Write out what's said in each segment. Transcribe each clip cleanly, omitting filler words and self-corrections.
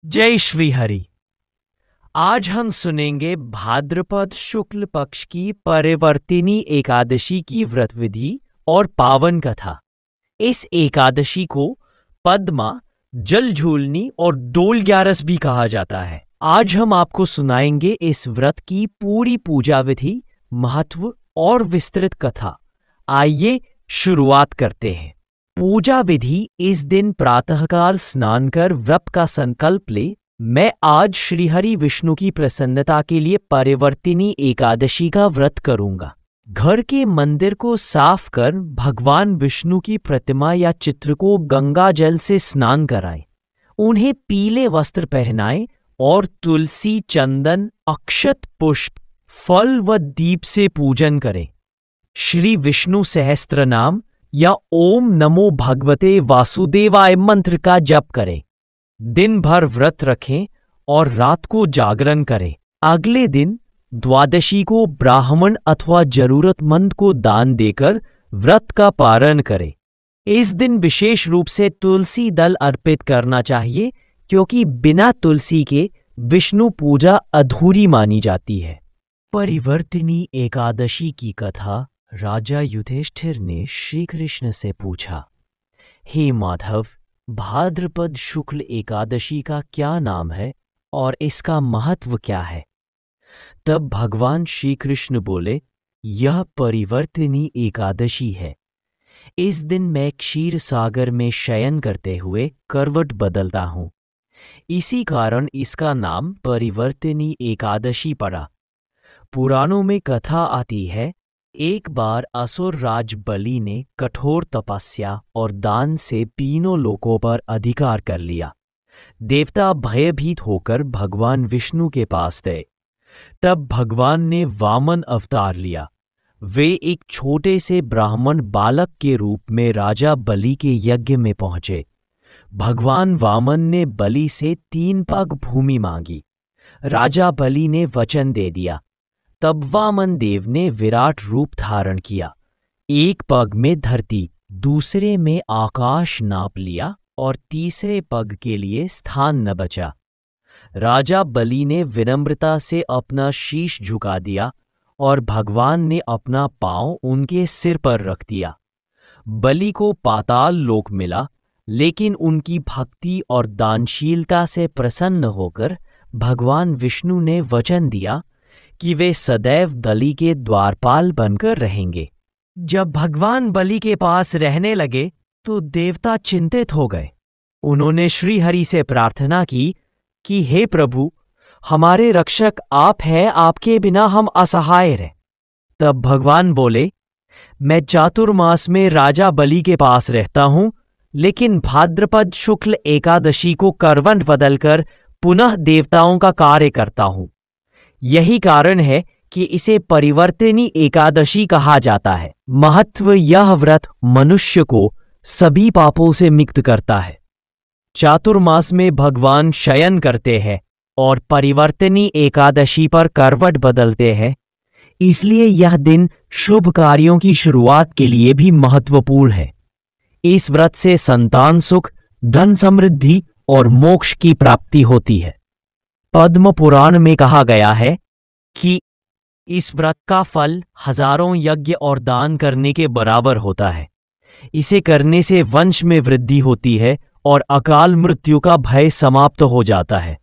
जय श्री हरि। आज हम सुनेंगे भाद्रपद शुक्ल पक्ष की परिवर्तिनी एकादशी की व्रत विधि और पावन कथा। इस एकादशी को पद्मा, जल झूलनी और डोल ग्यारस भी कहा जाता है। आज हम आपको सुनाएंगे इस व्रत की पूरी पूजा विधि, महत्व और विस्तृत कथा। आइए शुरुआत करते हैं। पूजा विधि: इस दिन प्रातःकाल स्नान कर व्रत का संकल्प ले। मैं आज श्रीहरि विष्णु की प्रसन्नता के लिए परिवर्तिनी एकादशी का व्रत करूंगा। घर के मंदिर को साफ कर भगवान विष्णु की प्रतिमा या चित्र को गंगा जल से स्नान कराएं। उन्हें पीले वस्त्र पहनाएं और तुलसी, चंदन, अक्षत, पुष्प, फल व दीप से पूजन करें। श्री विष्णु सहस्त्र नाम या ओम नमो भगवते वासुदेवाय मंत्र का जप करें। दिन भर व्रत रखें और रात को जागरण करें। अगले दिन द्वादशी को ब्राह्मण अथवा जरूरतमंद को दान देकर व्रत का पारण करें। इस दिन विशेष रूप से तुलसी दल अर्पित करना चाहिए, क्योंकि बिना तुलसी के विष्णु पूजा अधूरी मानी जाती है। परिवर्तिनी एकादशी की कथा: राजा युधिष्ठिर ने श्री कृष्ण से पूछा, हे माधव, भाद्रपद शुक्ल एकादशी का क्या नाम है और इसका महत्व क्या है? तब भगवान श्री कृष्ण बोले, यह परिवर्तिनी एकादशी है। इस दिन मैं क्षीर सागर में शयन करते हुए करवट बदलता हूं। इसी कारण इसका नाम परिवर्तिनी एकादशी पड़ा। पुराणों में कथा आती है, एक बार असुर राज बलि ने कठोर तपस्या और दान से तीनों लोकों पर अधिकार कर लिया। देवता भयभीत होकर भगवान विष्णु के पास गए। तब भगवान ने वामन अवतार लिया। वे एक छोटे से ब्राह्मण बालक के रूप में राजा बलि के यज्ञ में पहुंचे। भगवान वामन ने बलि से 3 पग भूमि मांगी। राजा बलि ने वचन दे दिया। तब वामन देव ने विराट रूप धारण किया। एक पग में धरती, दूसरे में आकाश नाप लिया और तीसरे पग के लिए स्थान न बचा। राजा बलि ने विनम्रता से अपना शीश झुका दिया और भगवान ने अपना पांव उनके सिर पर रख दिया। बलि को पाताल लोक मिला, लेकिन उनकी भक्ति और दानशीलता से प्रसन्न होकर भगवान विष्णु ने वचन दिया कि वे सदैव बलि के द्वारपाल बनकर रहेंगे। जब भगवान बलि के पास रहने लगे तो देवता चिंतित हो गए। उन्होंने श्रीहरि से प्रार्थना की कि हे प्रभु, हमारे रक्षक आप हैं, आपके बिना हम असहाय हैं। तब भगवान बोले, मैं चातुर्मास में राजा बलि के पास रहता हूं, लेकिन भाद्रपद शुक्ल एकादशी को करवट बदलकर पुनः देवताओं का कार्य करता हूं। यही कारण है कि इसे परिवर्तिनी एकादशी कहा जाता है। महत्व: यह व्रत मनुष्य को सभी पापों से मुक्त करता है। चातुर्मास में भगवान शयन करते हैं और परिवर्तिनी एकादशी पर करवट बदलते हैं, इसलिए यह दिन शुभ कार्यों की शुरुआत के लिए भी महत्वपूर्ण है। इस व्रत से संतान सुख, धन समृद्धि और मोक्ष की प्राप्ति होती है। पद्म पुराण में कहा गया है कि इस व्रत का फल हजारों यज्ञ और दान करने के बराबर होता है। इसे करने से वंश में वृद्धि होती है और अकाल मृत्यु का भय समाप्त हो जाता है।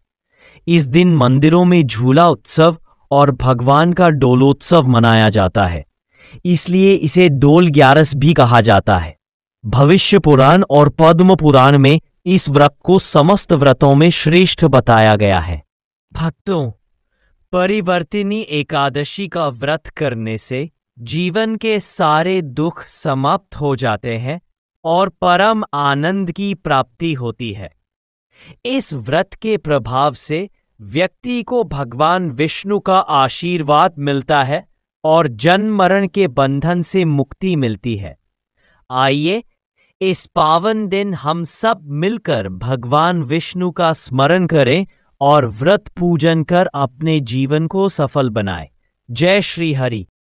इस दिन मंदिरों में झूला उत्सव और भगवान का डोलोत्सव मनाया जाता है, इसलिए इसे डोल ग्यारस भी कहा जाता है। भविष्य पुराण और पद्म पुराण में इस व्रत को समस्त व्रतों में श्रेष्ठ बताया गया है। भक्तों, परिवर्तिनी एकादशी का व्रत करने से जीवन के सारे दुख समाप्त हो जाते हैं और परम आनंद की प्राप्ति होती है। इस व्रत के प्रभाव से व्यक्ति को भगवान विष्णु का आशीर्वाद मिलता है और जन्म मरण के बंधन से मुक्ति मिलती है। आइए इस पावन दिन हम सब मिलकर भगवान विष्णु का स्मरण करें और व्रत पूजन कर अपने जीवन को सफल बनाएं। जय श्री हरि।